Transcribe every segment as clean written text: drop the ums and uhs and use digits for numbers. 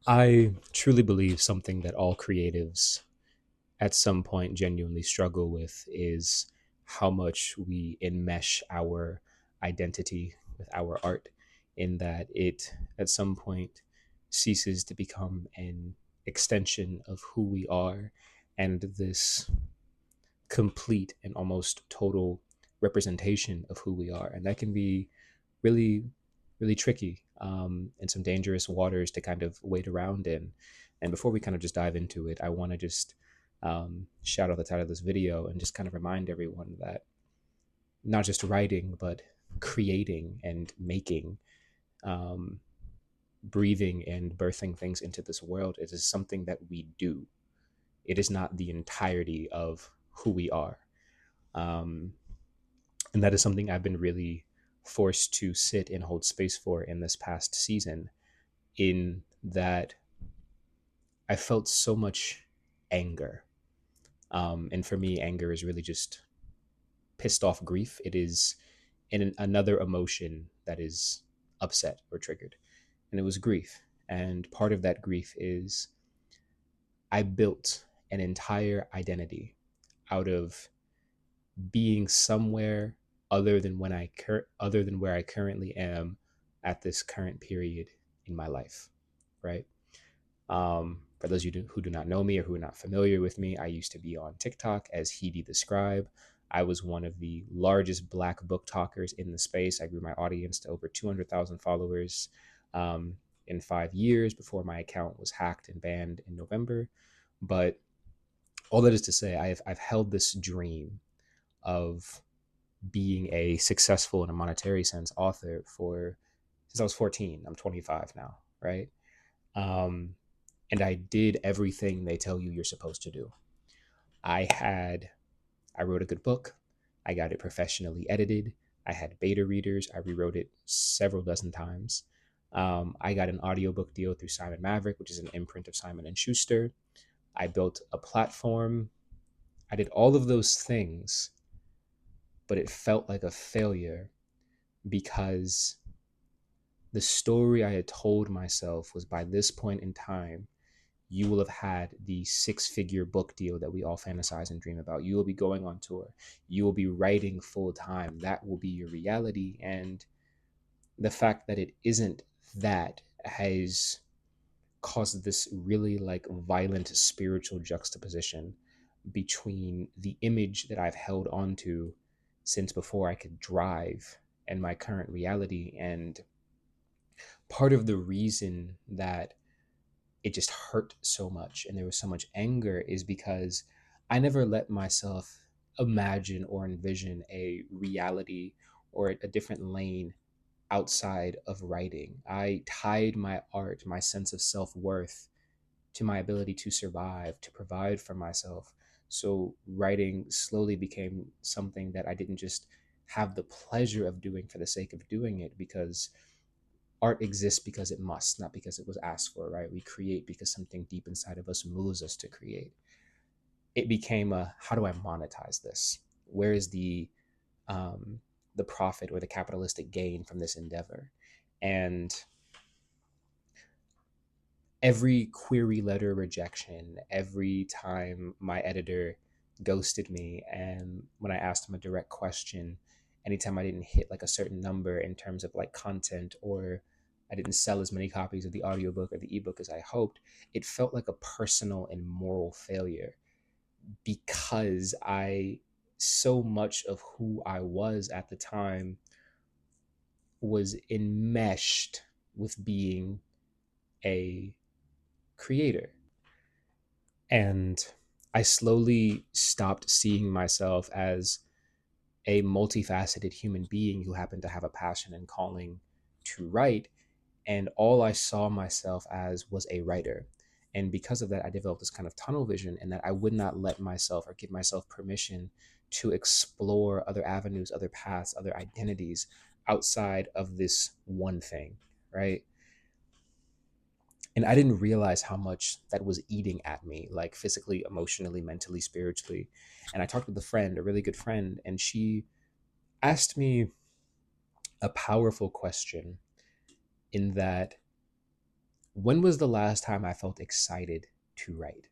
I truly believe something that all creatives at some point genuinely struggle with is how much we enmesh our identity with our art, in that it at some point ceases to become an extension of who we are and this complete and almost total representation of who we are. And that can be really, really tricky, and some dangerous waters to kind of wade around in. And before we kind of just dive into it, I want to just shout out the title of this video and just kind of remind everyone that not just writing, but creating and making, um, breathing and birthing things into this world, it is something that we do. It is not the entirety of who we are. Um, and that is something I've been really forced to sit and hold space for in this past season, in that I felt so much anger. And for me, anger is really just pissed off grief. It is another emotion that is upset or triggered. And it was grief. And part of that grief is I built an entire identity out of being somewhere other than where I currently am at this current period in my life, right? For those of you who do not know me or who are not familiar with me, I used to be on TikTok as hidithescribe. I was one of the largest Black book talkers in the space. I grew my audience to over 200,000 followers um, in 5 years before my account was hacked and banned in November. But all that is to say, I've held this dream of being a successful in a monetary sense author for since I was 14. I'm 25 now, right? Um, and I did everything they tell you you're supposed to do. I had I wrote a good book. I got it professionally edited. I had beta readers. I rewrote it several dozen times. I got an audiobook deal through Simon Maverick, which is an imprint of Simon and Schuster. I built a platform. I did all of those things, but it felt like a failure because the story I had told myself was, by this point in time, you will have had the six-figure book deal that we all fantasize and dream about. You will be going on tour. You will be writing full time. That will be your reality. And the fact that it isn't that has caused this really like violent spiritual juxtaposition between the image that I've held onto since before I could drive and my current reality. And part of the reason that it just hurt so much and there was so much anger is because I never let myself imagine or envision a reality or a different lane outside of writing. I tied my art, my sense of self worth, to my ability to survive, to provide for myself. So writing slowly became something that I didn't just have the pleasure of doing for the sake of doing it, because art exists because it must, not because it was asked for, right? We create because something deep inside of us moves us to create. It became a, how do I monetize this? Where is the profit or the capitalistic gain from this endeavor? And every query letter rejection, every time my editor ghosted me, and when I asked him a direct question, anytime I didn't hit like a certain number in terms of like content, or I didn't sell as many copies of the audiobook or the ebook as I hoped, it felt like a personal and moral failure, because I so much of who I was at the time was enmeshed with being a creator. And I slowly stopped seeing myself as a multifaceted human being who happened to have a passion and calling to write. And all I saw myself as was a writer. And because of that, I developed this kind of tunnel vision, and that I would not let myself or give myself permission to explore other avenues, other paths, other identities outside of this one thing, right? And I didn't realize how much that was eating at me, like physically, emotionally, mentally, spiritually. And I talked with a friend, a really good friend, and she asked me a powerful question, in that When was the last time I felt excited to write?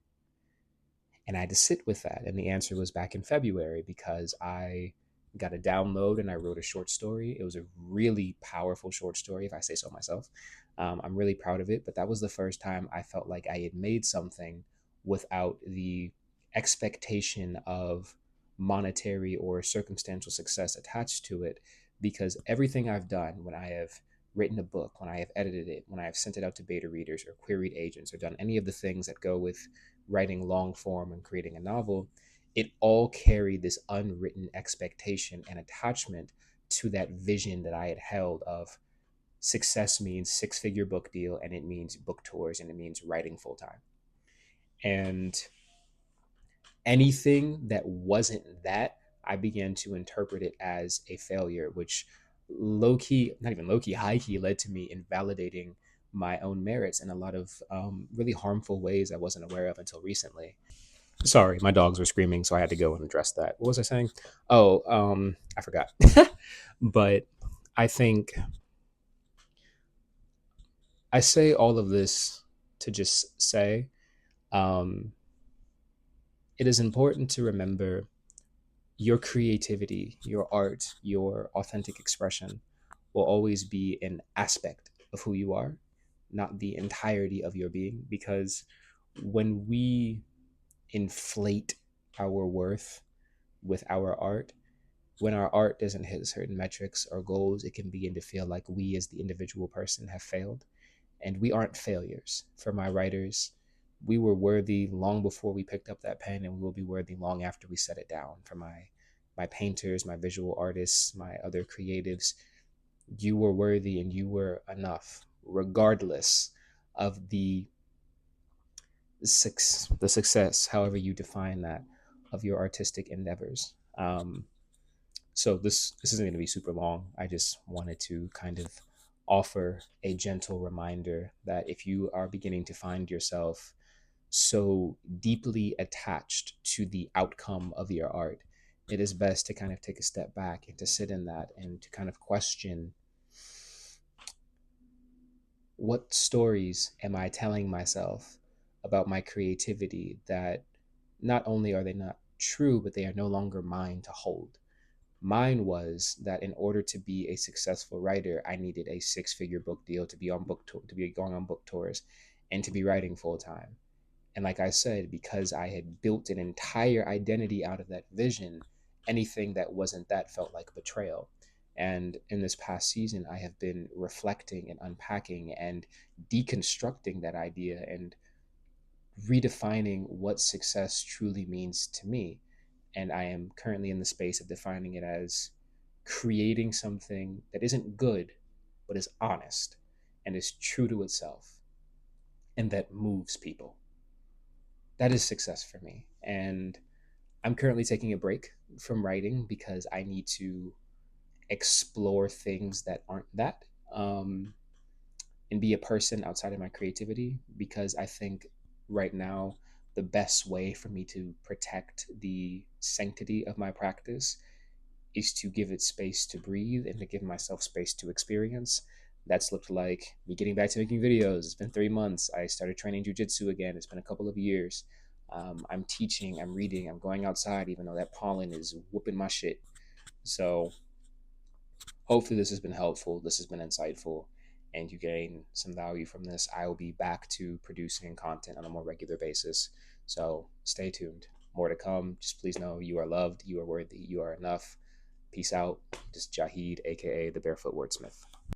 And I had to sit with that. And the answer was back in February because I got a download and I wrote a short story. It was a really powerful short story, if I say so myself. I'm really proud of it. But that was the first time I felt like I had made something without the expectation of monetary or circumstantial success attached to it. Because everything I've done when I have written a book, when I have edited it, when I have sent it out to beta readers or queried agents or done any of the things that go with writing long form and creating a novel, it all carried this unwritten expectation and attachment to that vision that I had held of success means six-figure book deal and it means book tours and it means writing full time. And anything that wasn't that, I began to interpret it as a failure, which low key, not even low key, high key led to me invalidating my own merits in a lot of really harmful ways I wasn't aware of until recently. Sorry, my dogs were screaming, so I had to go and address that. What was I saying? Oh, I forgot. But I think I say all of this to just say um, it is important to remember your creativity, your art, your authentic expression will always be an aspect of who you are, not the entirety of your being. Because when we inflate our worth with our art, when our art doesn't hit certain metrics or goals, it can begin to feel like we as the individual person have failed. And we aren't failures. For my writers, we were worthy long before we picked up that pen, and we will be worthy long after we set it down. For my painters, my visual artists, my other creatives, you were worthy and you were enough, regardless of the success, however you define that, of your artistic endeavors. So this isn't going to be super long. I just wanted to kind of offer a gentle reminder that if you are beginning to find yourself so deeply attached to the outcome of your art, it is best to kind of take a step back and to sit in that and to kind of question, what stories am I telling myself about my creativity that not only are they not true, but they are no longer mine to hold. Mine was that in order to be a successful writer, I needed a six-figure book deal to be on book tour, to be going on book tours, and to be writing full time. And like I said, because I had built an entire identity out of that vision, anything that wasn't that felt like betrayal. And in this past season, I have been reflecting and unpacking and deconstructing that idea and redefining what success truly means to me. And I am currently in the space of defining it as creating something that isn't good, but is honest and is true to itself and that moves people. That is success for me. And I'm currently taking a break from writing because I need to explore things that aren't that, um, and be a person outside of my creativity, because I think right now the best way for me to protect the sanctity of my practice is to give it space to breathe and to give myself space to experience. That's looked like me getting back to making videos. It's been 3 months. I started training jujitsu again. It's been a couple of years. I'm teaching, I'm reading, I'm going outside, even though that pollen is whooping my shit. So hopefully this has been helpful. This has been insightful, and you gain some value from this. I will be back to producing content on a more regular basis. So stay tuned. More to come. Just please know you are loved, you are worthy, you are enough. Peace out. This is Jahid, aka the Barefoot Wordsmith.